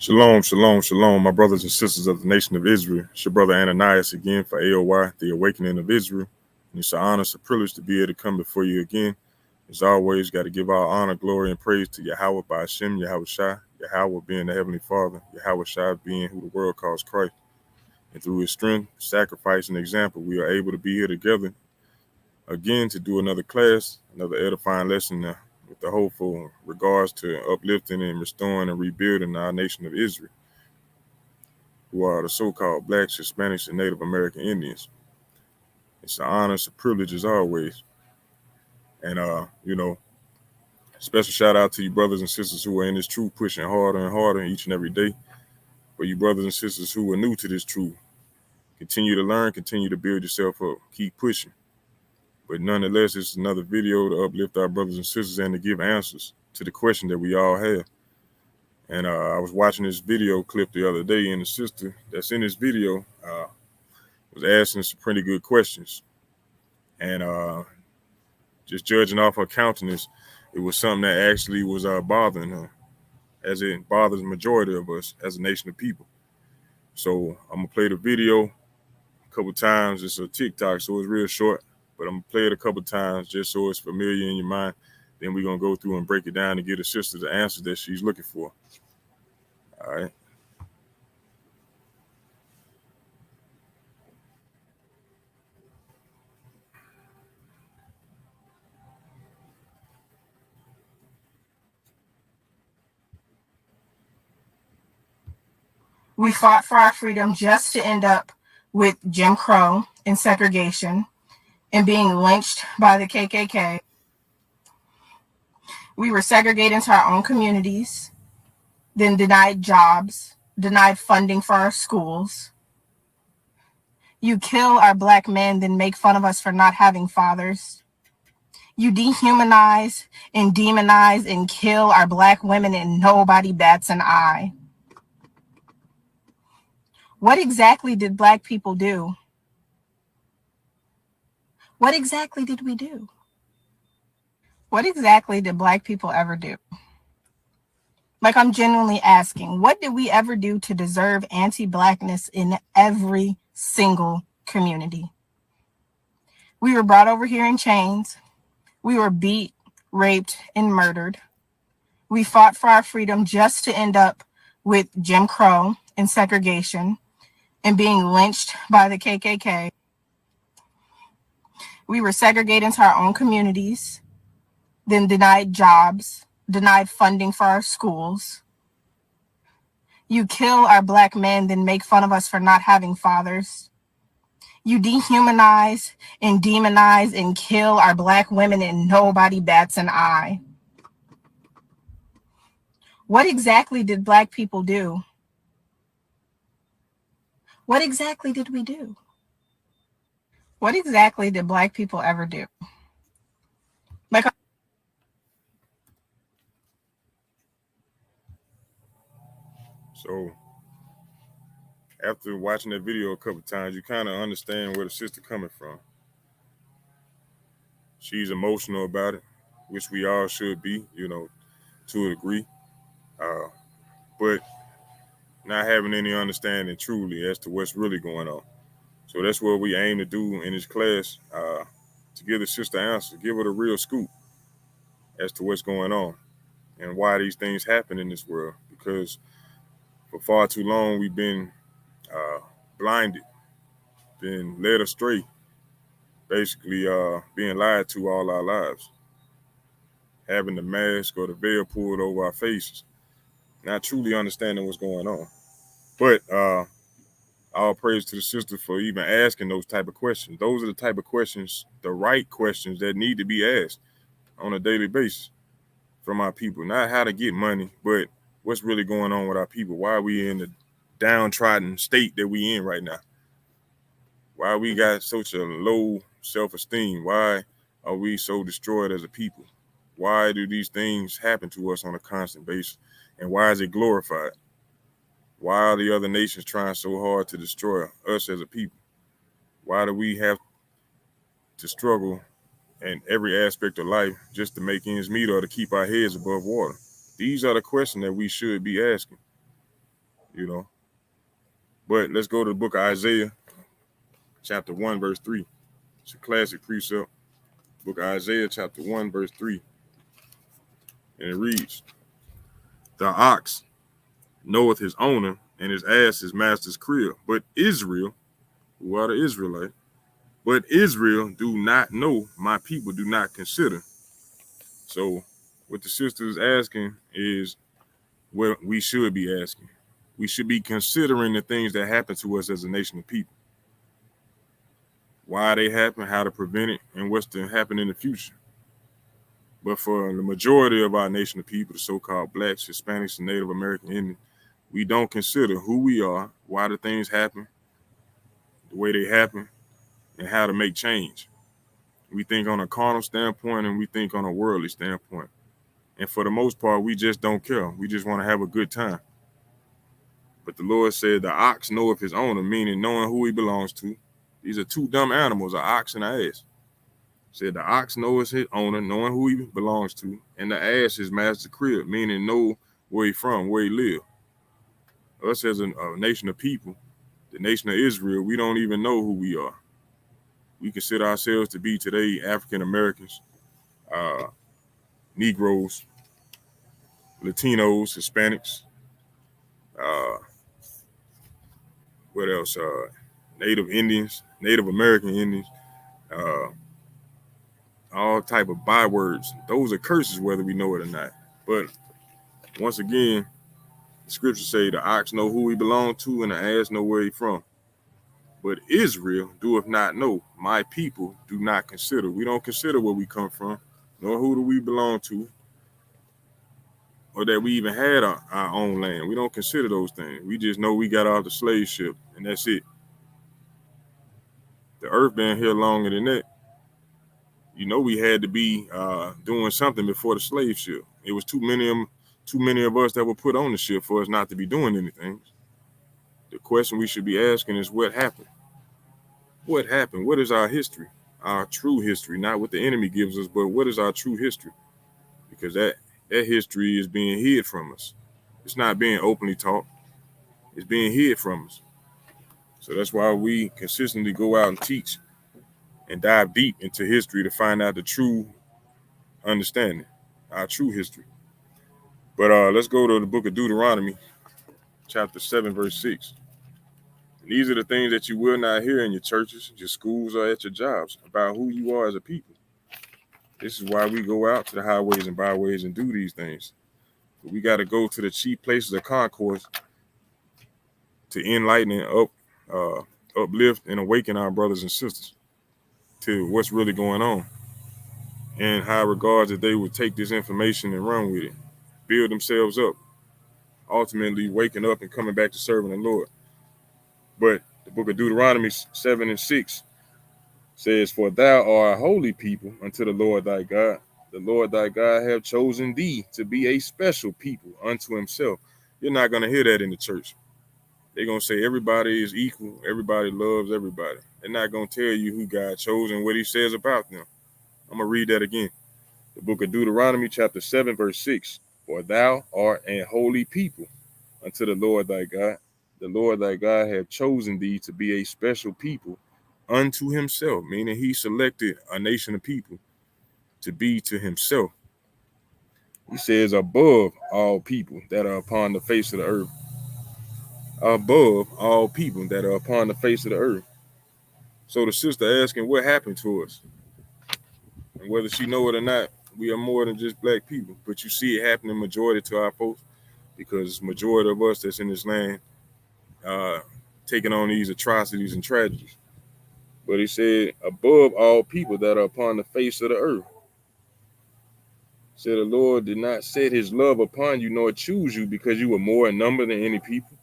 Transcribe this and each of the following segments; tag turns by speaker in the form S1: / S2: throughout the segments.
S1: Shalom, shalom, shalom, my brothers and sisters of the nation of Israel. It's your brother Ananias again for A.O.I, the Awakening of Israel. And it's an honor, it's a privilege to be able to come before you again. As always, got to give our honor, glory, and praise to Yahweh by Hashem, Yahweh Shai, Yahweh being the Heavenly Father, Yahweh Shai being who the world calls Christ. And through his strength, sacrifice, and example, we are able to be here together again to do another class, another edifying lesson with the hopeful regards to uplifting and restoring and rebuilding our nation of Israel, who are the so-called blacks, Hispanics, and Native American Indians. It's an honor, it's a privilege as always. And, special shout out to you brothers and sisters who are in this truth, pushing harder and harder each and every day. For you brothers and sisters who are new to this truth, continue to learn, continue to build yourself up, keep pushing. But nonetheless, it's another video to uplift our brothers and sisters and to give answers to the question that we all have. And I was watching this video clip the other day, and the sister that's in this video was asking some pretty good questions. And just judging off her countenance, it was something that actually was bothering her, as it bothers the majority of us as a nation of people. So I'm going to play the video a couple times. It's a TikTok, so it's real short, but I'm going to play it a couple times just so it's familiar in your mind. Then we're going to go through and break it down and get the sister the answer that she's looking for. All right.
S2: We fought for our freedom just to end up with Jim Crow and segregation and being lynched by the KKK. We were segregated into our own communities, then denied jobs, denied funding for our schools. You kill our black men, then make fun of us for not having fathers. You dehumanize and demonize and kill our black women, and nobody bats an eye. What exactly did black people do? What exactly did we do? What exactly did black people ever do? Like, I'm genuinely asking, what did we ever do to deserve anti-blackness in every single community? We were brought over here in chains. We were beat, raped, and murdered. We fought for our freedom just to end up with Jim Crow and segregation and being lynched by the KKK. We were segregated into our own communities, then denied jobs, denied funding for our schools. You kill our black men, then make fun of us for not having fathers. You dehumanize and demonize and kill our black women, and nobody bats an eye. What exactly did black people do? What exactly did we do? What exactly did black people ever do? Like,
S1: So after watching that video a couple times, you kind of understand where the sister coming from. She's emotional about it, which we all should be, to a degree. But not having any understanding truly as to what's really going on. So that's what we aim to do in this class, to give the sister answer, give her the real scoop as to what's going on and why these things happen in this world. Because for far too long we've been blinded, been led astray, basically being lied to all our lives, having the mask or the veil pulled over our faces, not truly understanding what's going on. But all praise to the sister for even asking those type of questions. Those are the type of questions, the right questions that need to be asked on a daily basis from our people. Not how to get money, but what's really going on with our people. Why are we in the downtrodden state that we in right now? Why we got such a low self-esteem? Why are we so destroyed as a people? Why do these things happen to us on a constant basis? And why is it glorified? Why are the other nations trying so hard to destroy us as a people? Why do we have to struggle in every aspect of life just to make ends meet or to keep our heads above water? These are the questions that we should be asking. you know. But let's go to the book of Isaiah, chapter 1, verse 3. It's a classic precept. Book of Isaiah, chapter 1, verse 3. And it reads, "The ox knoweth his owner, and his ass his master's crib. But Israel," who are the Israelites, "but Israel do not know, my people do not consider." So what the sister is asking is what we should be asking. We should be considering the things that happen to us as a nation of people, why they happen, how to prevent it, and what's to happen in the future. But for the majority of our nation of people, the so-called blacks, Hispanics, and Native American Indians, we don't consider who we are, why the things happen, the way they happen, and how to make change. We think on a carnal standpoint and we think on a worldly standpoint. And for the most part, we just don't care. We just want to have a good time. But the Lord said the ox knoweth his owner, meaning knowing who he belongs to. These are two dumb animals, an ox and an ass. Said the ox knows his owner, knowing who he belongs to, and the ass his master's crib, meaning know where he from, where he live. Us as a nation of people, the nation of Israel, we don't even know who we are. We consider ourselves to be today African Americans, uh, Negroes, Latinos, Hispanics, uh, what else? Native Indians, Native American Indians, uh, all type of bywords. Those are curses, whether we know it or not. But once again, the scriptures say the ox know who he belong to, and the ass know where he from. But Israel doeth not know. My people do not consider. We don't consider where we come from, nor who do we belong to, or that we even had our own land. We don't consider those things. We just know we got off the slave ship, and that's it. The earth been here longer than that. You know, we had to be doing something before the slave ship. It was too many of us that were put on the ship for us not to be doing anything. The question we should be asking is, what happened? What happened? What is our history? Our true history, not what the enemy gives us, but what is our true history? Because that history is being hid from us. It's not being openly taught. It's being hid from us. So that's why we consistently go out and teach and dive deep into history to find out the true understanding, our true history. But let's go to the book of Deuteronomy, chapter 7, verse 6. And these are the things that you will not hear in your churches, your schools, or at your jobs about who you are as a people. This is why we go out to the highways and byways and do these things. But we got to go to the chief places of concourse to enlighten and uplift and awaken our brothers and sisters to what's really going on, and high regards that they would take this information and run with it, build themselves up, ultimately waking up and coming back to serving the Lord. But the book of Deuteronomy 7 and 6 says, "For thou art a holy people unto the Lord thy God. The Lord thy God have chosen thee to be a special people unto himself." You're not going to hear that in the church. They're going to say everybody is equal, everybody loves everybody. They're not going to tell you who God chose and what he says about them. I'm going to read that again. The book of Deuteronomy, chapter 7, verse 6. "For thou art a holy people unto the Lord thy God. The Lord thy God hath chosen thee to be a special people unto himself," meaning he selected a nation of people to be to himself. He says, "above all people that are upon the face of the earth." Above all people that are upon the face of the earth. So the sister asking what happened to us, and whether she know it or not, we are more than just black people. But you see it happening majority to our folks, because majority of us that's in this land uh, taking on these atrocities and tragedies. But he said, above all people that are upon the face of the earth. Said the Lord did not set his love upon you, nor choose you because you were more in number than any people,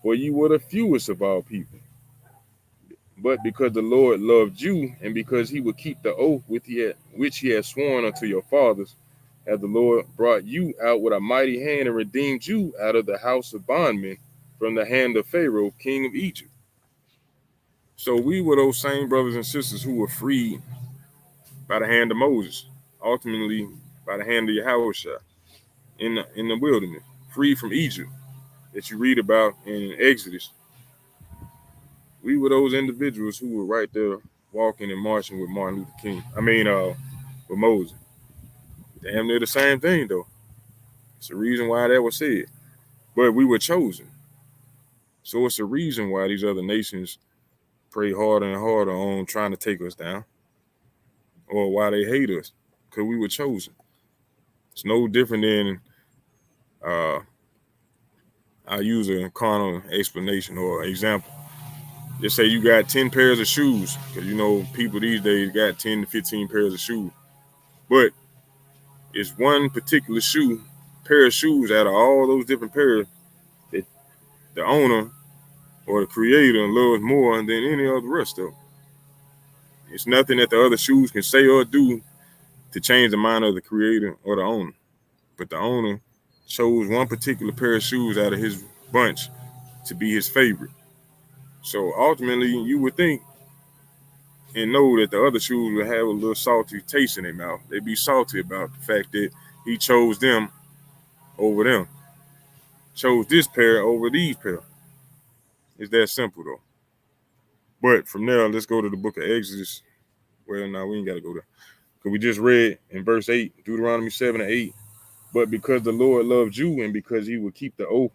S1: for you were the fewest of all people. But because the Lord loved you, and because he would keep the oath which he had sworn unto your fathers, hath the Lord brought you out with a mighty hand and redeemed you out of the house of bondmen, from the hand of Pharaoh, king of Egypt. So we were those same brothers and sisters who were freed by the hand of Moses, ultimately by the hand of Yahushua in the wilderness, freed from Egypt. that you read about in Exodus, we were those individuals who were right there walking and marching with Martin Luther King. With Moses. Damn near the same thing though. It's a reason why that was said. But we were chosen. So it's a reason why these other nations pray harder and harder on trying to take us down or why they hate us. Because we were chosen. It's no different than uh, I use a carnal explanation or example. Just say you got 10 pairs of shoes, because people these days got 10 to 15 pairs of shoes. But it's one particular pair of shoes out of all those different pairs that the owner or the creator loves more than any of the rest of them. It's nothing that the other shoes can say or do to change the mind of the creator or the owner. But the owner chose one particular pair of shoes out of his bunch to be his favorite. So ultimately, you would think and know that the other shoes would have a little salty taste in their mouth. They'd be salty about the fact that he chose them over them, chose this pair over these pair. It's that simple though. But from there, let's go to the book of Exodus. Well, no, we ain't got to go there. Because we just read in verse 8, Deuteronomy 7 and 8. But because the Lord loved you and because he would keep the oath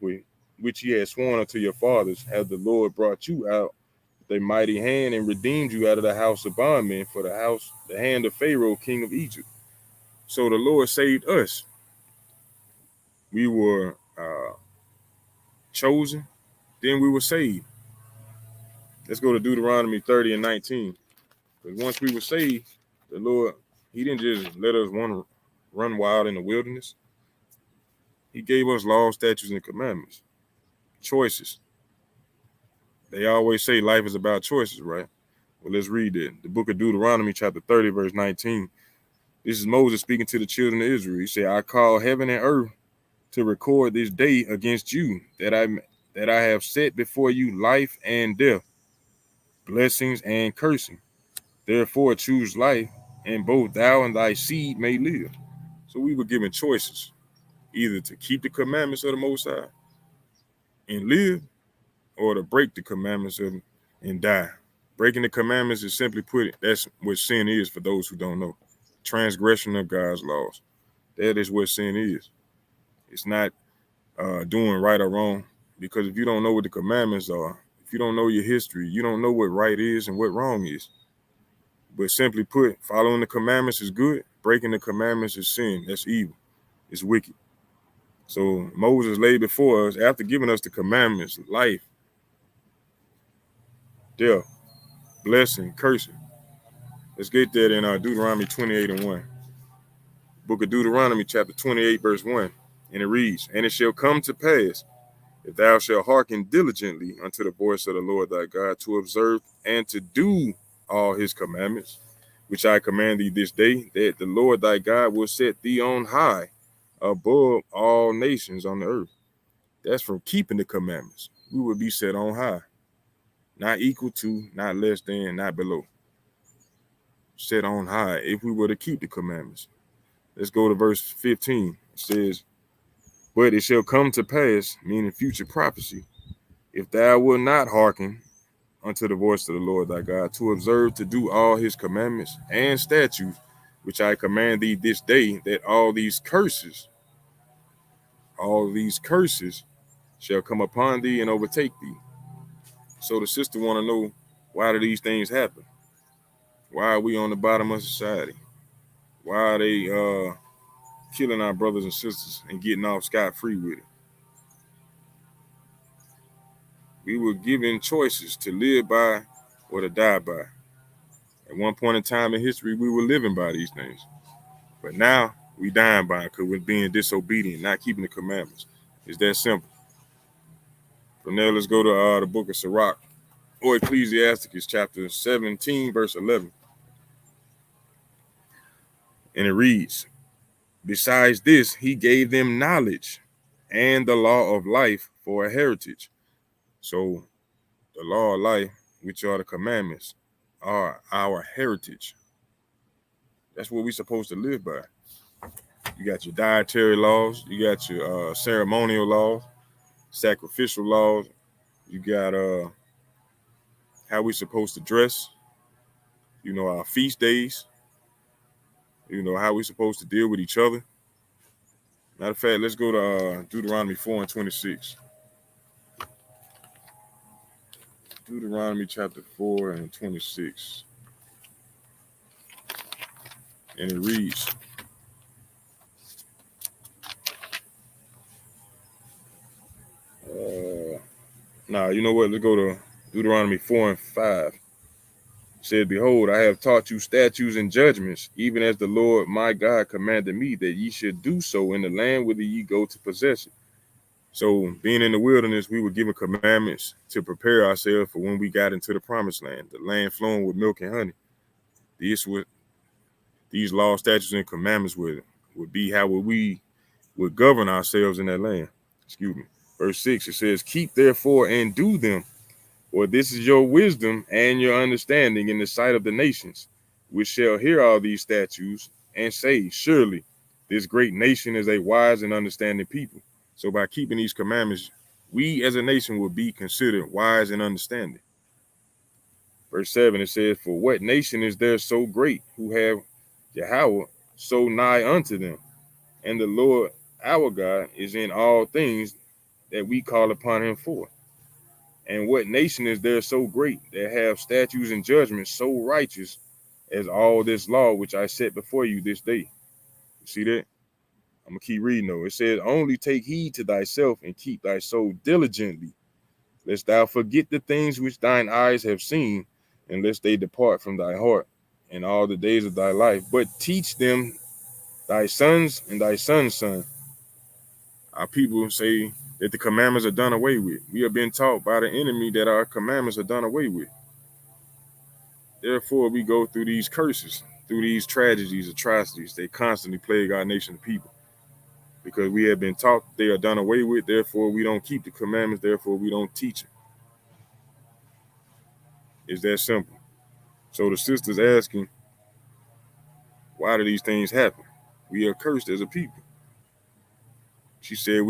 S1: which he had sworn unto your fathers, has the Lord brought you out with a mighty hand and redeemed you out of the house of bondmen for the hand of Pharaoh, king of Egypt. So the Lord saved us. We were chosen, then we were saved. Let's go to Deuteronomy 30 and 19. Because once we were saved, the Lord, he didn't just let us run wild in the wilderness. He gave us laws, statutes, and commandments. Choices. They always say life is about choices, right? Well, let's read it. The book of Deuteronomy, chapter 30, verse 19. This is Moses speaking to the children of Israel. He said, I call heaven and earth to record this day against you, that I have set before you life and death, blessings and cursing. Therefore choose life, and both thou and thy seed may live. So we were given choices, either to keep the commandments of the Most High and live, or to break the commandments of and die. Breaking the commandments is simply put, that's what sin is for those who don't know. Transgression of God's laws. That is what sin is. It's not doing right or wrong, because if you don't know what the commandments are, if you don't know your history, you don't know what right is and what wrong is. But simply put, following the commandments is good. Breaking the commandments is sin. That's evil. It's wicked. So Moses laid before us, after giving us the commandments, life, death, blessing, cursing. Let's get that in Deuteronomy 28 and 1. Book of Deuteronomy, chapter 28, verse 1. And it reads, And it shall come to pass, if thou shalt hearken diligently unto the voice of the Lord thy God, to observe and to do all his commandments, which I command thee this day, that the Lord thy God will set thee on high above all nations on the earth. That's from keeping the commandments. We will be set on high, not equal to, not less than, not below. Set on high if we were to keep the commandments. Let's go to verse 15. It says, But it shall come to pass, meaning future prophecy, if thou wilt not hearken unto the voice of the Lord thy God, to observe to do all his commandments and statutes, which I command thee this day, that all these curses shall come upon thee and overtake thee. So the sister want to know, why do these things happen? Why are we on the bottom of society? Why are they killing our brothers and sisters and getting off scot-free with it? We were given choices to live by or to die by. At one point in time in history, we were living by these things. But now we dying by it because we're being disobedient, not keeping the commandments. It's that simple. From there, let's go to the book of Sirach, or Ecclesiasticus, chapter 17, verse 11. And it reads, Besides this, he gave them knowledge and the law of life for a heritage. So the law of life, which are the commandments, are our heritage. That's what we're supposed to live by. You got your dietary laws, you got your ceremonial laws, sacrificial laws. You got how we supposed to dress. Our feast days. How we supposed to deal with each other. Matter of fact, let's go to Deuteronomy 4:26. Deuteronomy chapter 4:26, and it reads. Uh, you know what? Let's go to Deuteronomy 4:5. It said, "Behold, I have taught you statutes and judgments, even as the Lord my God commanded me, that ye should do so in the land whither ye go to possess it." So, being in the wilderness, we were given commandments to prepare ourselves for when we got into the promised land, the land flowing with milk and honey. These would these laws, statutes, and commandments would be how we would govern ourselves in that land. Excuse me. Verse 6, it says, "Keep therefore and do them, for this is your wisdom and your understanding in the sight of the nations, which shall hear all these statutes and say, Surely this great nation is a wise and understanding people." So by keeping these commandments, we as a nation will be considered wise and understanding. Verse 7, it says, "For what nation is there so great who have Yahweh so nigh unto them? And the Lord our God is in all things that we call upon him for. And what nation is there so great that have statutes and judgments so righteous as all this law which I set before you this day?" You see that? I'm gonna keep reading though. It says, "Only take heed to thyself and keep thy soul diligently, lest thou forget the things which thine eyes have seen, and lest they depart from thy heart in all the days of thy life. But teach them thy sons and thy sons' son." Our people say that the commandments are done away with. We have been taught by the enemy that our commandments are done away with. Therefore, we go through these curses, through these tragedies, atrocities. They constantly plague our nation of people because we have been taught they are done away with. Therefore, we don't keep the commandments. Therefore, we don't teach them. It's that simple. So the sister's asking, why do these things happen? We are cursed as a people. She said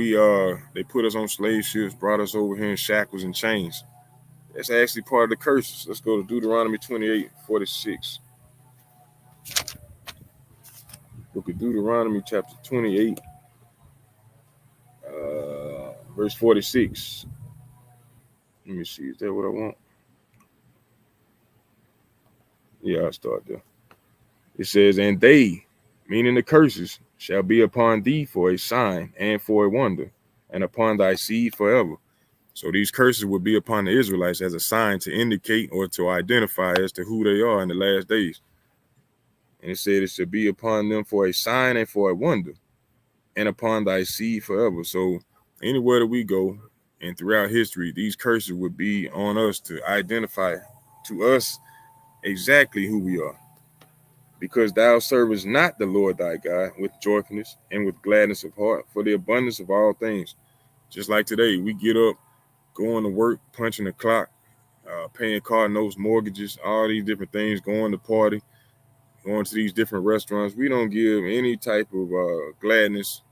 S1: they put us on slave ships, brought us over here in shackles and chains. That's actually part of the curses. Let's go to Deuteronomy 28:46. Book of Deuteronomy, chapter 28, verse 46. Let me see. Is that what I want? Yeah, I'll start there. It says, "And they, meaning the curses, shall be upon thee for a sign and for a wonder, and upon thy seed forever." So these curses will be upon the Israelites as a sign to indicate or to identify as to who they are in the last days. And it said it should be upon them for a sign and for a wonder, and upon thy seed forever. So anywhere that we go and throughout history, these curses would be on us to identify to us exactly who we are. "Because thou servest not the Lord thy God with joyfulness and with gladness of heart for the abundance of all things." Just like today, we get up, going to work, punching the clock, paying car notes, mortgages, all these different things, going to party, going to these different restaurants. We don't give any type of gladness,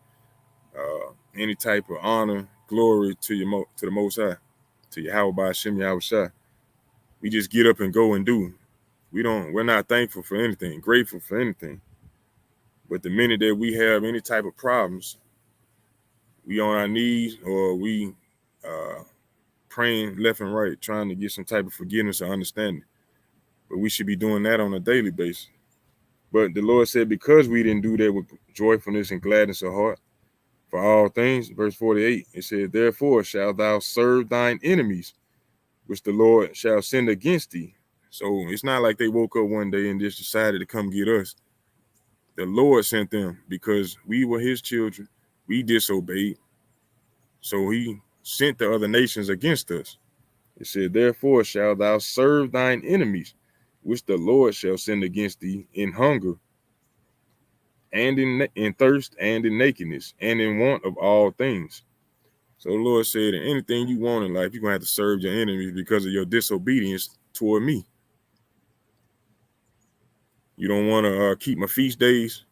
S1: any type of honor, glory to to the Most High, to Yahweh by Hashem Yahweh Shai. We just get up and go and do. We're not thankful for anything, grateful for anything. But the minute that we have any type of problems, we on our knees or we uh, praying left and right, trying to get some type of forgiveness or understanding. But we should be doing that on a daily basis. But the Lord said, because we didn't do that with joyfulness and gladness of heart for all things, verse 48, it says, "Therefore shalt thou serve thine enemies, which the Lord shall send against thee." So it's not like they woke up one day and just decided to come get us. The Lord sent them because we were his children. We disobeyed. So he sent the other nations against us. It said, "Therefore shalt thou serve thine enemies, which the Lord shall send against thee in hunger and in thirst and in nakedness and in want of all things." So the Lord said, anything you want in life, you're going to have to serve your enemies because of your disobedience toward me. You don't want to keep my feast days?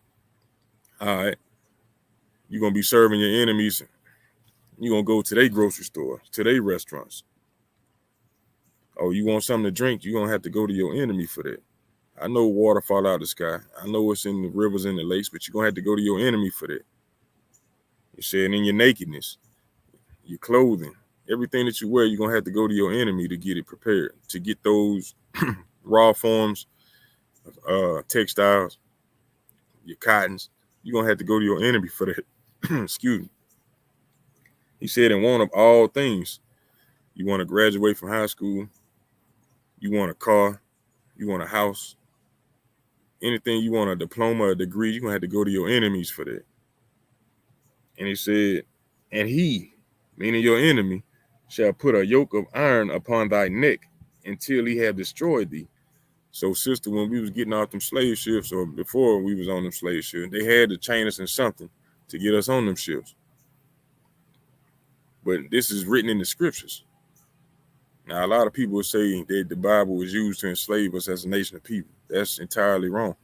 S1: All right. You're going to be serving your enemies You're gonna go to their grocery store, to their restaurants. Oh, you want something to drink? You're gonna have to go to your enemy for that. I know water fall out of the sky. I know it's in the rivers and the lakes, but you're gonna have to go to your enemy for that. You said in your nakedness, your clothing, everything that you wear, you're gonna have to go to your enemy to get it prepared, to get those raw forms, textiles, your cottons. You're gonna have to go to your enemy for that. Excuse me. He said, in one of all things, you want to graduate from high school, you want a car, you want a house, anything you want, a diploma, a degree, you're gonna have to go to your enemies for that. And he said, and he, meaning your enemy, shall put a yoke of iron upon thy neck until he have destroyed thee. So, sister, when we was getting off them slave ships, or before we was on them slave ships, they had to chain us in something to get us on them ships. But this is written in the scriptures. Now, a lot of people say that the Bible was used to enslave us as a nation of people. That's entirely wrong.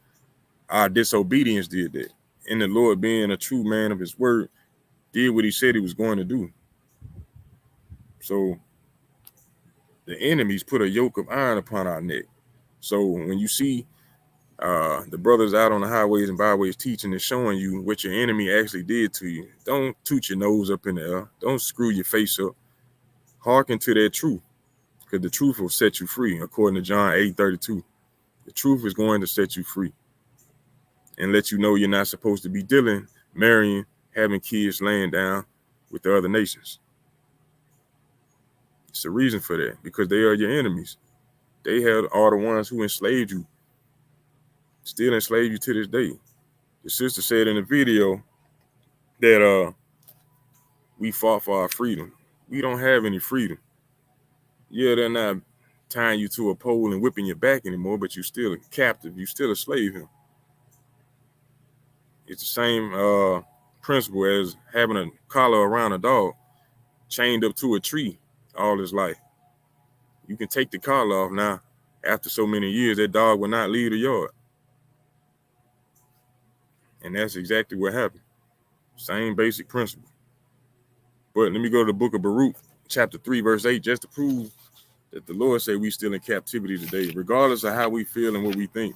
S1: Our disobedience did that. And the Lord, being a true man of his word, did what he said he was going to do. So the enemies put a yoke of iron upon our neck. So when you see the brothers out on the highways and byways teaching and showing you what your enemy actually did to you, don't toot your nose up in the air. Don't screw your face up. Hearken to that truth, because the truth will set you free, according to John 8:32. The truth is going to set you free and let you know you're not supposed to be dealing, marrying, having kids, laying down with the other nations. It's a reason for that, because they are your enemies. They are the ones who enslaved you, still enslave you to this day. The sister said in the video that we fought for our freedom. We don't have any freedom. Yeah, they're not tying you to a pole and whipping your back anymore, but you're still a captive. You're still a slave here. It's the same principle as having a collar around a dog chained up to a tree all his life. You can take the collar off now. After so many years, that dog will not leave the yard. And that's exactly what happened. Same basic principle. But let me go to the book of Baruch, chapter 3, verse 8, just to prove that the Lord said we still in captivity today. Regardless of how we feel and what we think,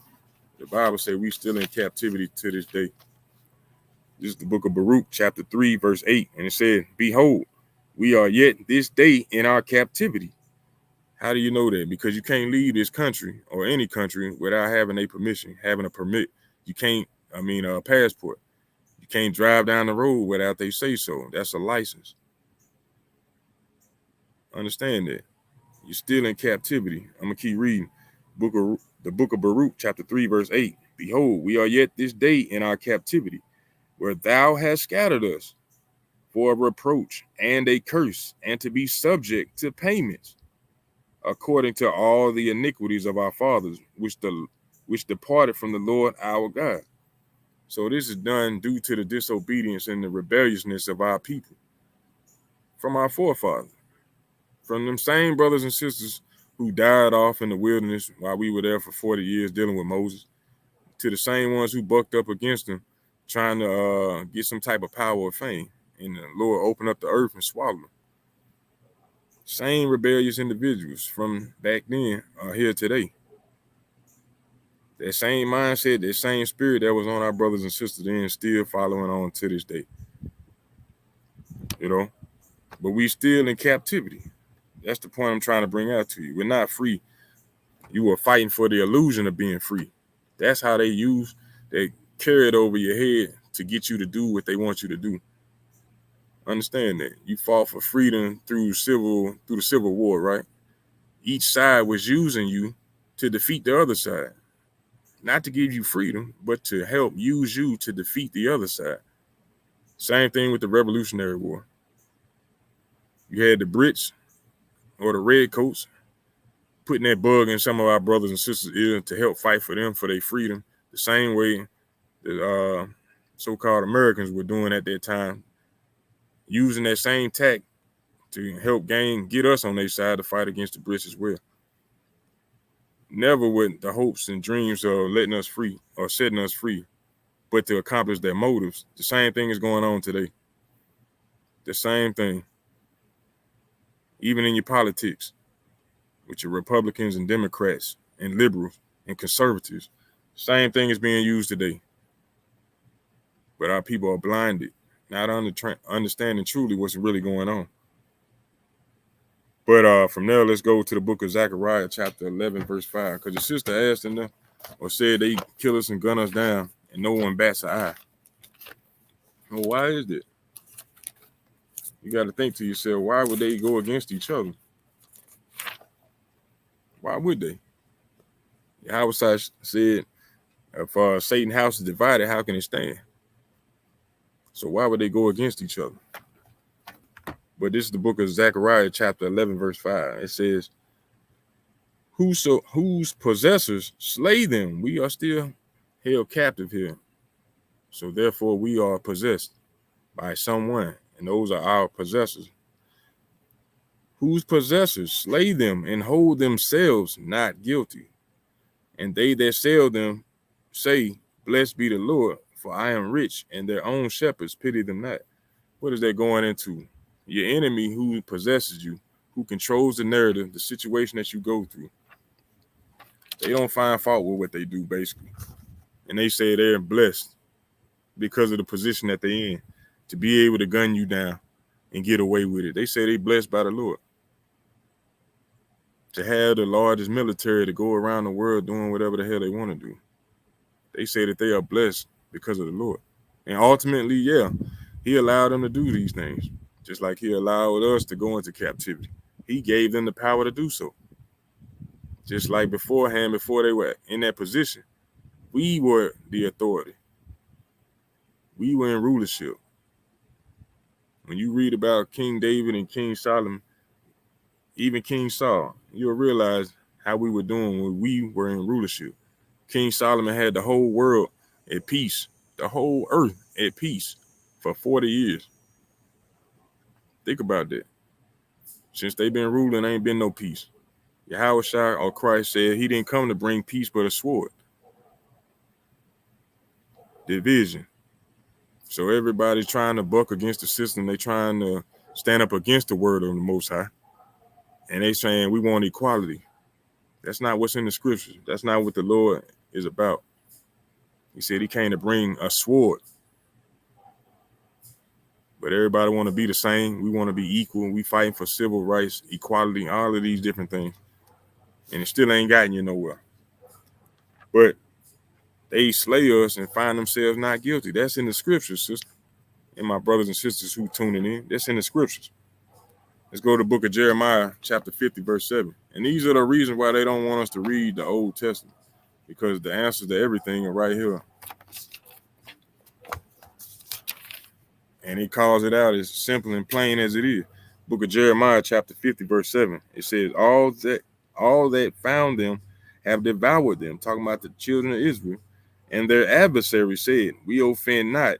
S1: the Bible said we still in captivity to this day. This is the book of Baruch, chapter 3, verse 8. And it said, behold, we are yet this day in our captivity. How do you know that? Because you can't leave this country or any country without having a permission, having a permit. You can't, a passport. You can't drive down the road without they say so. That's a license. Understand that. You're still in captivity. I'm gonna keep reading. The book of Baruch, chapter 3, verse 8. Behold, we are yet this day in our captivity, where thou hast scattered us for a reproach and a curse, and to be subject to payments, according to all the iniquities of our fathers, which departed from the Lord our God. So this is done due to the disobedience and the rebelliousness of our people, from our forefathers, from them same brothers and sisters who died off in the wilderness while we were there for 40 years dealing with Moses, to the same ones who bucked up against him, trying to get some type of power or fame. And the Lord opened up the earth and swallowed them. Same rebellious individuals from back then are here today. That same mindset, that same spirit that was on our brothers and sisters then, still following on to this day. You know, but we still in captivity. That's the point I'm trying to bring out to you. We're not free. You are fighting for the illusion of being free. That's how they carry it over your head to get you to do what they want you to do. Understand that. You fought for freedom through the Civil War, right? Each side was using you to defeat the other side. Not to give you freedom, but to help use you to defeat the other side. Same thing with the Revolutionary War. You had the Brits or the Redcoats putting that bug in some of our brothers and sisters' ear to help fight for them for their freedom, the same way the so-called Americans were doing at that time, using that same tact to help get us on their side to fight against the Brits as well. Never with the hopes and dreams of letting us free or setting us free, but to accomplish their motives. The same thing is going on today. The same thing, even in your politics, with your Republicans and Democrats and liberals and conservatives. Same thing is being used today. But our people are blinded, not understanding truly what's really going on. But from there, let's go to the book of Zechariah, chapter 11, verse 5. Because the sister asked in there, or said they kill us and gun us down, and no one bats an eye. Well, why is that? You got to think to yourself, why would they go against each other? Why would they? Yahweh said, if Satan's house is divided, how can it stand? So why would they go against each other? But this is the book of Zechariah, chapter 11, verse 5. It says, whose possessors slay them, we are still held captive here. So therefore we are possessed by someone, and those are our possessors. Whose possessors slay them and hold themselves not guilty. And they that sell them say, blessed be the Lord, for I am rich, and their own shepherds pity them not. What is that going into? Your enemy who possesses you, who controls the narrative, the situation that you go through. They don't find fault with what they do, basically. And they say they're blessed because of the position that they're in, to be able to gun you down and get away with it. They say they're blessed by the Lord. To have the largest military to go around the world doing whatever the hell they want to do. They say that they are blessed because of the Lord. And ultimately, yeah, he allowed them to do these things, just like he allowed us to go into captivity. He gave them the power to do so. Just like beforehand, before they were in that position, we were the authority. We were in rulership. When you read about King David and King Solomon, even King Saul, you'll realize how we were doing when we were in rulership. King Solomon had the whole world at peace, the whole earth at peace for 40 years. Think about that. Since they've been ruling, ain't been no peace. Yahweh Shai or Christ said he didn't come to bring peace but a sword. Division. So everybody's trying to buck against the system. They trying to stand up against the word of the Most High. And they saying we want equality. That's not what's in the scriptures. That's not what the Lord is about. He said he came to bring a sword. But everybody want to be the same. We want to be equal. We fighting for civil rights, equality, all of these different things. And it still ain't gotten you nowhere. But they slay us and find themselves not guilty. That's in the scriptures, sister. And my brothers and sisters who tuning in, that's in the scriptures. Let's go to the book of Jeremiah, chapter 50, verse 7. And these are the reasons why they don't want us to read the Old Testament, because the answers to everything are right here. And he calls it out as simple and plain as it is. Book of Jeremiah, chapter 50, verse 7. It says, all that found them have devoured them, talking about the children of Israel. And their adversaries said, we offend not,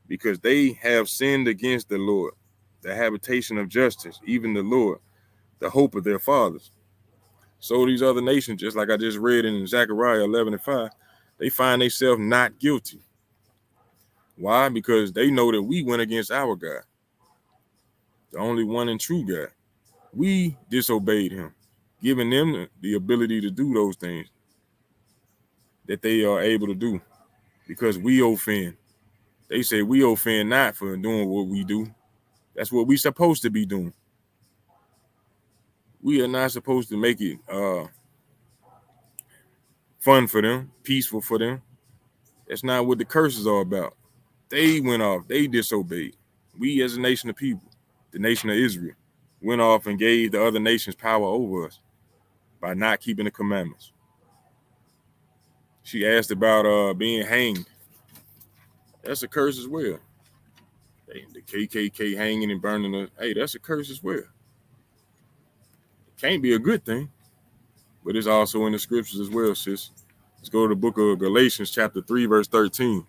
S1: because they have sinned against the Lord, the habitation of justice, even the Lord, the hope of their fathers. So these other nations, just like I just read in Zechariah 11 and 5, they find themselves not guilty. Why? Because they know that we went against our God, the only one and true God. We disobeyed him, giving them the ability to do those things that they are able to do because we offend. They say we offend not for doing what we do. That's what we supposed to be doing. We are not supposed to make it fun for them, peaceful for them. That's not what the curses are about. They went off. They disobeyed. We as a nation of people, the nation of Israel, went off and gave the other nations power over us by not keeping the commandments. She asked about being hanged. That's a curse as well. The KKK hanging and burning us. Hey, that's a curse as well. It can't be a good thing, but it's also in the scriptures as well, sis. Let's go to the book of Galatians, chapter 3, verse 13.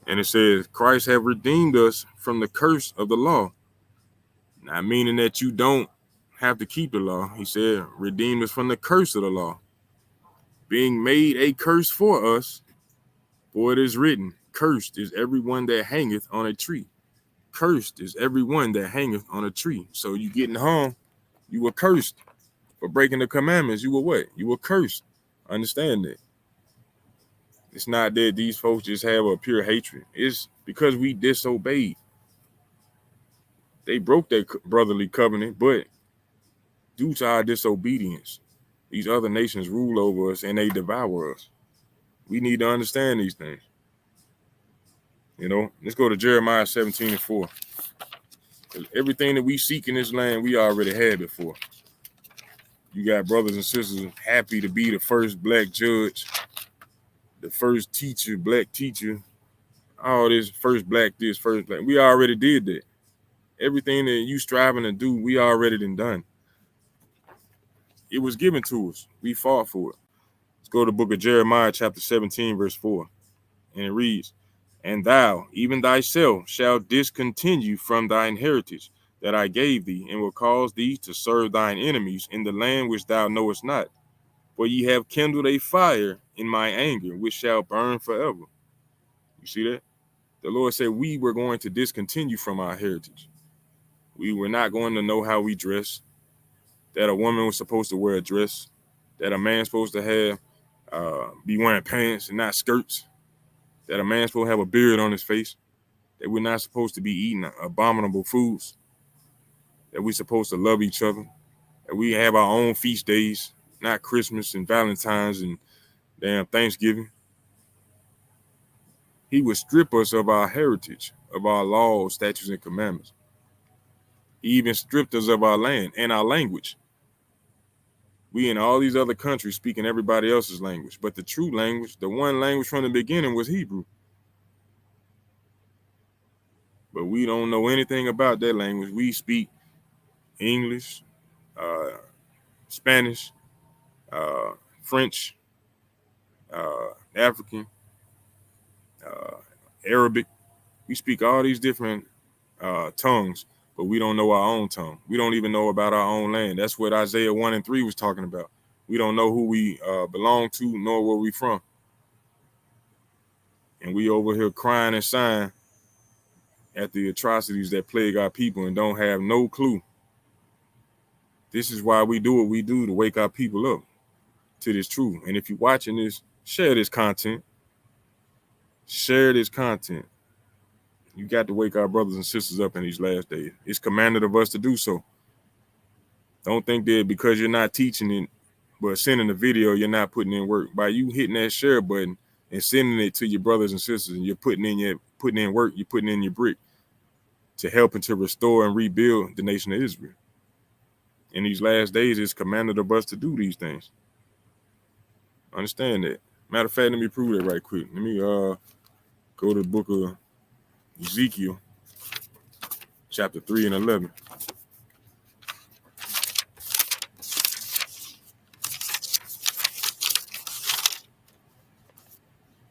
S1: And it says, Christ have redeemed us from the curse of the law. Not meaning that you don't have to keep the law. He said, redeemed us from the curse of the law, being made a curse for us. For it is written, cursed is everyone that hangeth on a tree. Cursed is everyone that hangeth on a tree. So you getting hung, you were cursed. For breaking the commandments, you were what? You were cursed. Understand that. It's not that these folks just have a pure hatred. It's because we disobeyed. They broke that brotherly covenant, but due to our disobedience, these other nations rule over us and they devour us. We need to understand these things. Let's go to Jeremiah 17:4. Everything that we seek in this land, we already had before. You got brothers and sisters happy to be the first black judge, the first teacher, black teacher, all this, first black this, first black. We already did that. Everything that you striving to do, we already done. It was given to us. We fought for it. Let's go to the book of Jeremiah, chapter 17, verse 4. And it reads, And thou, even thyself, shalt discontinue from thine heritage that I gave thee, and will cause thee to serve thine enemies in the land which thou knowest not. For ye have kindled a fire in my anger, which shall burn forever. You see that? The Lord said we were going to discontinue from our heritage. We were not going to know how we dress, that a woman was supposed to wear a dress, that a man's supposed to have be wearing pants and not skirts, that a man's supposed to have a beard on his face, that we're not supposed to be eating abominable foods, that we're supposed to love each other, that we have our own feast days, not Christmas and Valentine's and damn Thanksgiving. He would strip us of our heritage, of our laws, statutes, and commandments. He even stripped us of our land and our language. We in all these other countries speaking everybody else's language, but the true language, the one language from the beginning, was Hebrew. But we don't know anything about that language. We speak English, uh, Spanish, uh, French, African, uh, Arabic. We speak all these different tongues, but we don't know our own tongue. We don't even know about our own land. That's what Isaiah 1 and 3 was talking about. We don't know who we belong to, nor where we from. And we over here crying and sighing at the atrocities that plague our people and don't have no clue. This is why we do what we do, to wake our people up to this truth. And if you're watching this, share this content. Share this content. You got to wake our brothers and sisters up in these last days. It's commanded of us to do so. Don't think that because you're not teaching it, but sending a video, you're not putting in work. By you hitting that share button and sending it to your brothers and sisters, and you're putting in work, you're putting in your brick to helping to restore and rebuild the nation of Israel. In these last days, it's commanded of us to do these things. Understand that. Matter of fact, let me prove that right quick. Let me go to the book of Ezekiel, chapter 3 and 11.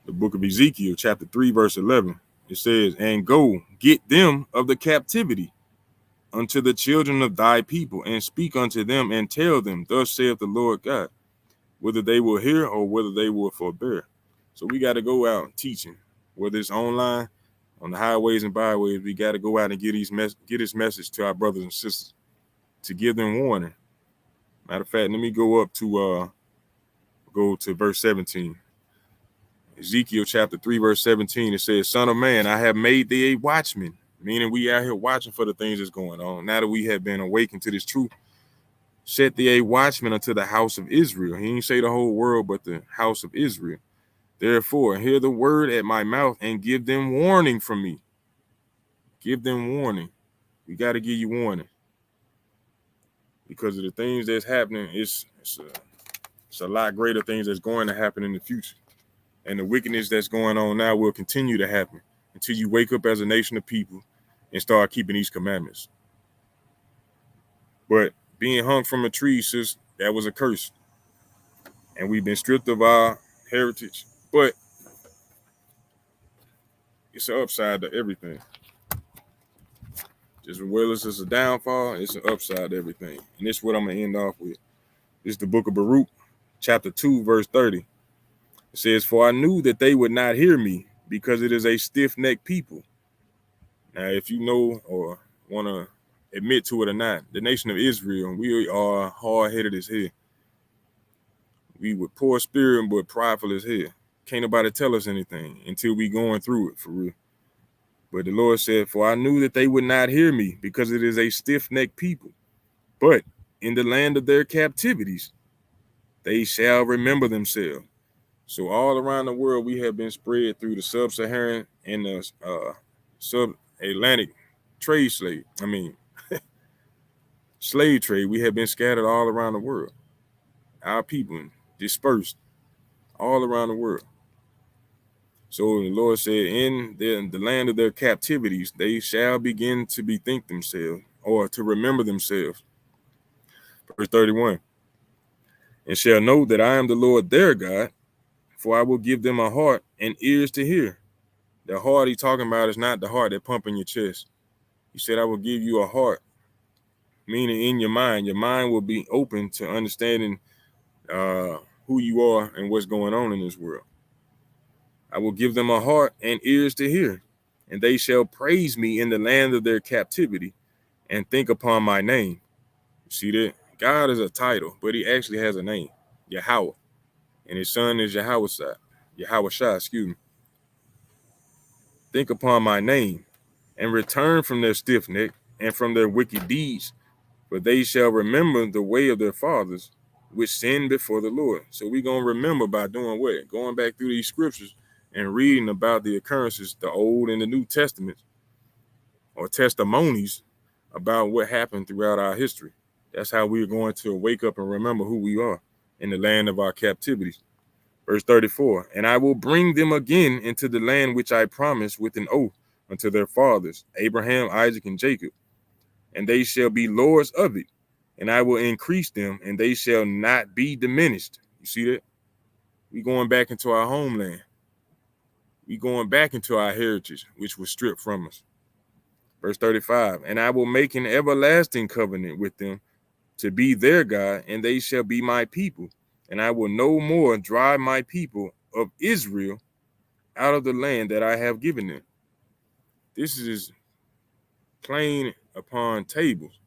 S1: The book of Ezekiel, chapter 3, verse 11. It says, And go, get them of the captivity unto the children of thy people, and speak unto them, and tell them, Thus saith the Lord God, whether they will hear or whether they will forbear. So we got to go out teaching, whether it's online, on the highways and byways. We got to go out and get this message to our brothers and sisters, to give them warning. Matter of fact, let me go to verse 17. Ezekiel chapter 3, verse 17, it says, Son of man, I have made thee a watchman, meaning we out here watching for the things that's going on. Now that we have been awakened to this truth, set thee a watchman unto the house of Israel. He didn't say the whole world, but the house of Israel. Therefore, hear the word at my mouth and give them warning from me. Give them warning. We got to give you warning. Because of the things that's happening, it's a lot greater things that's going to happen in the future. And the wickedness that's going on now will continue to happen until you wake up as a nation of people and start keeping these commandments. But being hung from a tree, sis, that was a curse. And we've been stripped of our heritage. But it's an upside to everything. Just as well as it's a downfall, it's an upside to everything. And this is what I'm going to end off with. This is the book of Baruch, chapter 2, verse 30. It says, For I knew that they would not hear me, because it is a stiff-necked people. Now, if you know or want to admit to it or not, the nation of Israel, we are hard headed as hell. We with poor spirit but prideful as hell. Can't nobody tell us anything until we going through it for real. But the Lord said, "For I knew that they would not hear me, because it is a stiff-necked people. But in the land of their captivities, they shall remember themselves." So all around the world, we have been spread through the sub-Saharan and the sub-Atlantic trade slave. Slave trade. We have been scattered all around the world. Our people dispersed all around the world. So the Lord said, in the land of their captivities, they shall begin to bethink themselves, or to remember themselves. Verse 31, and shall know that I am the Lord their God, for I will give them a heart and ears to hear. The heart he's talking about is not the heart that pump in your chest. He said, I will give you a heart, meaning in your mind. Your mind will be open to understanding uh, who you are and what's going on in this world. I will give them a heart and ears to hear, and they shall praise me in the land of their captivity and think upon my name. You see that? God is a title, but he actually has a name, Yahweh, and his son is Yahweh Shai, excuse me. Think upon my name and return from their stiff neck and from their wicked deeds, for they shall remember the way of their fathers, which sinned before the Lord. So we're going to remember by doing what? Going back through these scriptures and reading about the occurrences, the Old and the New Testaments, or testimonies about what happened throughout our history. That's how we're going to wake up and remember who we are in the land of our captivities. Verse 34, and I will bring them again into the land which I promised with an oath unto their fathers, Abraham, Isaac, and Jacob, and they shall be lords of it, and I will increase them, and they shall not be diminished. You see that? We going back into our homeland. We going back into our heritage, which was stripped from us. Verse 35, and I will make an everlasting covenant with them to be their God, and they shall be my people. And I will no more drive my people of Israel out of the land that I have given them. This is plain upon tables,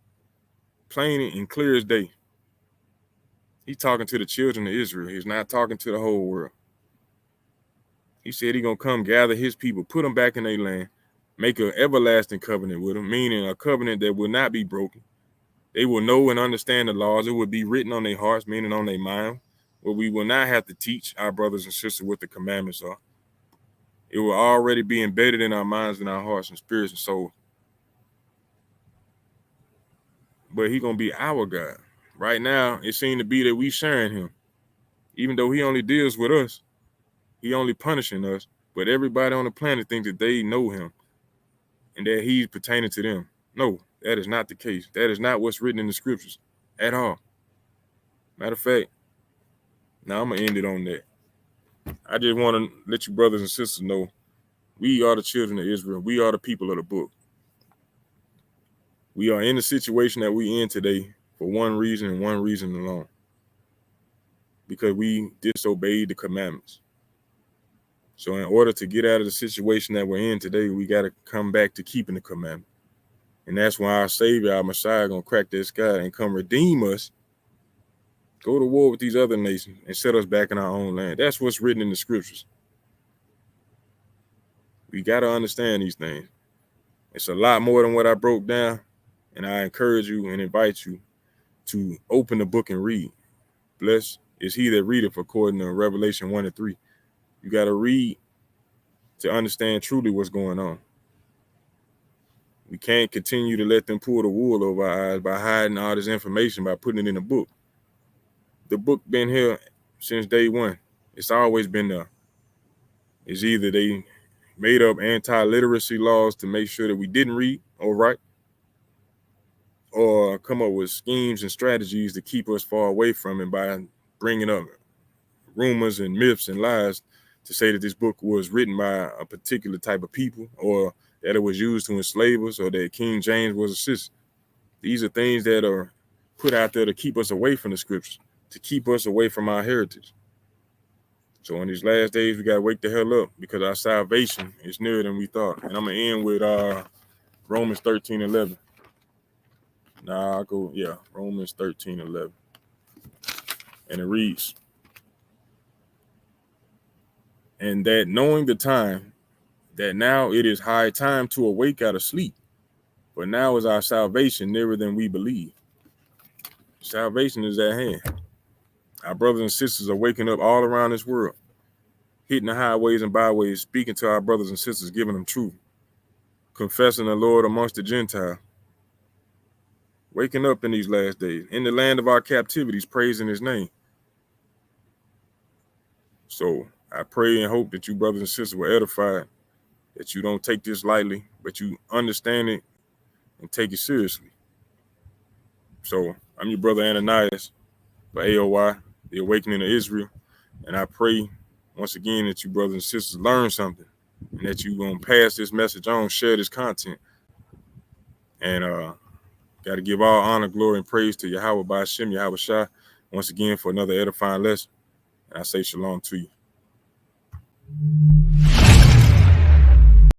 S1: plain and clear as day. He's talking to the children of Israel. He's not talking to the whole world. He said he's going to come gather his people, put them back in their land, make an everlasting covenant with them, meaning a covenant that will not be broken. They will know and understand the laws. It will be written on their hearts, meaning on their mind, where we will not have to teach our brothers and sisters what the commandments are. It will already be embedded in our minds and our hearts and spirits and souls. But he's going to be our God. Right now, it seems to be that we sharing him. Even though he only deals with us, he only punishing us. But everybody on the planet thinks that they know him and that he's pertaining to them. No, that is not the case. That is not what's written in the scriptures at all. Matter of fact, now I'm going to end it on that. I just want to let you brothers and sisters know we are the children of Israel. We are the people of the book. We are in the situation that we in today for one reason and one reason alone. Because we disobeyed the commandments. So in order to get out of the situation that we're in today, we got to come back to keeping the commandment. And that's why our Savior, our Messiah, going to crack that sky and come redeem us, go to war with these other nations, and set us back in our own land. That's what's written in the scriptures. We got to understand these things. It's a lot more than what I broke down, and I encourage you and invite you to open the book and read. Blessed is he that readeth, according to Revelation 1 and 3. You got to read to understand truly what's going on. We can't continue to let them pull the wool over our eyes by hiding all this information by putting it in a book. The book been here since day one. It's always been there. It's either they made up anti-literacy laws to make sure that we didn't read or write, or come up with schemes and strategies to keep us far away from it by bringing up rumors and myths and lies to say that this book was written by a particular type of people, or that it was used to enslave us, or that King James was a system. These are things that are put out there to keep us away from the scriptures, to keep us away from our heritage. So in these last days, we got to wake the hell up, because our salvation is nearer than we thought. And I'm going to end with Romans 13:11. Nah, I'll go, yeah, Romans 13:11. And it reads, and that knowing the time, that now it is high time to awake out of sleep, but now is our salvation nearer than we believe. Salvation is at hand. Our brothers and sisters are waking up all around this world, hitting the highways and byways, speaking to our brothers and sisters, giving them truth, confessing the Lord amongst the Gentiles, waking up in these last days, in the land of our captivities, praising his name. So I pray and hope that you brothers and sisters were edified, that you don't take this lightly, but you understand it and take it seriously. So I'm your brother Ananias for A.O.I, the Awakening of Israel. And I pray once again that you brothers and sisters learn something and that you're going to pass this message on, share this content. And got to give all honor, glory, and praise to Yahweh by Hashem, Yahweh Shai, once again for another edifying lesson. And I say shalom to you.